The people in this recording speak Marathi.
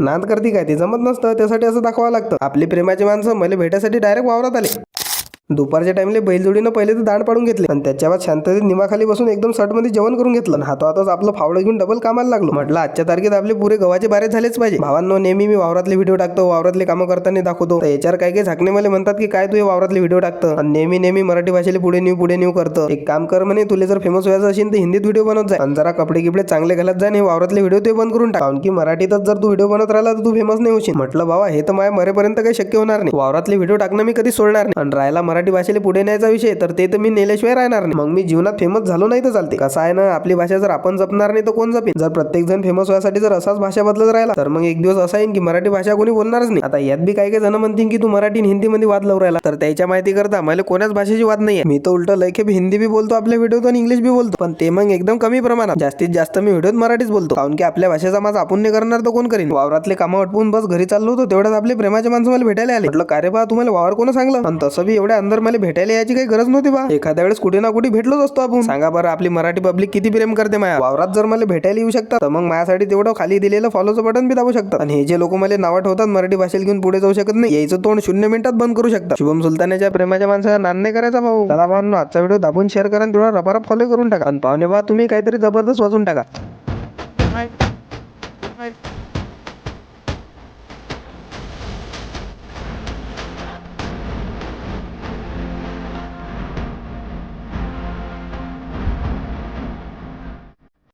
नांद करती काय ते जमत नसतं, त्यासाठी असं दाखवावं लागतं. आपली प्रेमाची माणसं मला भेटायसाठी डायरेक्ट वावरात आले. दुपारच्या टाइमले बैलजोडीनं पहिले तर दाण पाडून घेतले आणि त्याच्या बाद शांततेत निमाखाली बसून एकदम सटमध्ये जेवण करून घेतलं आणि हातातच आपलं फावडं घेऊन डबल कामाला लागलो. म्हटलं आजच्या तारखेत आपले पुरे गव्हाचे बारे झालेच पाहिजे. भावांनो, नेहमी मी वावरातले व्हिडिओ टाकतो, वावरातले कामं करताना दाखवतो, तर याच्यावर काही झाकणे मला म्हणतात की काय तू हे वावरातले व्हिडिओ टाकतं आणि नेहमी मराठी भाषेला पुढे न्यू करतं. एक काम कर म्हणे, तुला जर फेमस व्हायचं असेल तर हिंदीत व्हिडिओ बनवत जाय आणि जरा कपडे गिपडे चांगले घालत जाय आणि वावरातले व्हिडिओ ते बंद करून टाक, की मराठीतच जर तू व्हिडिओ बनत राहिला तर तू फेमस नाही होशील. म्हटलं बाबा, हे तर माझ्या मरेपर्यंत काही शक्य होणार नाही. वावरातले व्हिडिओ टाकणं मी कधी सोडणार नाही आणि राहायला मराठी भाषेला पुढे न्यायचा विषय, तर ते तर मी नेल्याशिवाय राहणार नाही. मग मी जीवनात फेमस झालो नाही तर चालते. कसं आहे ना, आपली भाषा जर आपण जपणार नाही तर कोण जपेल. जर प्रत्येक जण फेमस व्हायसाठी जर असाच भाषा बदलत राहिला तर मग एक दिवस असा येईल की मराठी भाषा कोणी बोलणारच नाही. आता यात बी काही जण म्हणतील की तू मराठी आणि हिंदी मध्ये वाद लावून राहिला, तर त्याच्या माहिती करता मला कोणाच भाषेची वाद नाहीये. मी तर उलट लयखेप हिंदी बी बोलतो आपल्या व्हिडिओत आणि इंग्लिश बी बोलतो, पण ते मग एकदम कमी प्रमाणात. जास्तीत जास्त मी व्हिडिओत मराठीच बोलतो, कारण की आपल्या भाषेचा माझा आपण नाही करणार तर कोण करीन. वावरातले कामं आटपून बस घरी चाललो होतो, तेवढ्यात आपले प्रेमाचे माणसं मला भेटायला आले. म्हटलं, काय रे बा, तुम्हाला वावर कोण सांगलं? आणि तसं बी एवढ्या अंदर मला भेटायला यायची काही गरज नव्हती बा. एखाद्या वेळेस कुठे ना कुठे भेटलोच असतो आपण. सांगा बरं, आपली मराठी पब्लिक किती प्रेम करते माया. वावरात जर मला भेटायला येऊ शकतात तर मग माझ्यासाठी तेवढं खाली दिलेलं फॉलोचं बटन बी दाबू शकतात. आणि हे जे लोक मला नावं ठेवतात मराठी भाषेला घेऊन पुढे जाऊ शकत नाही, यायचं तोंड 0 मिनिटात बंद करू शकतात. शुभम सुलतानाच्या प्रेमाच्या माणसाला नान नाही करायचा भाऊ. चला भावांनो, आजचा व्हिडिओ दाबून शेअर करा आणि थोडा रपारप फॉलो करून टाका आणि पाहुणे बा, तुम्ही काहीतरी जबरदस्त वाजून टाका.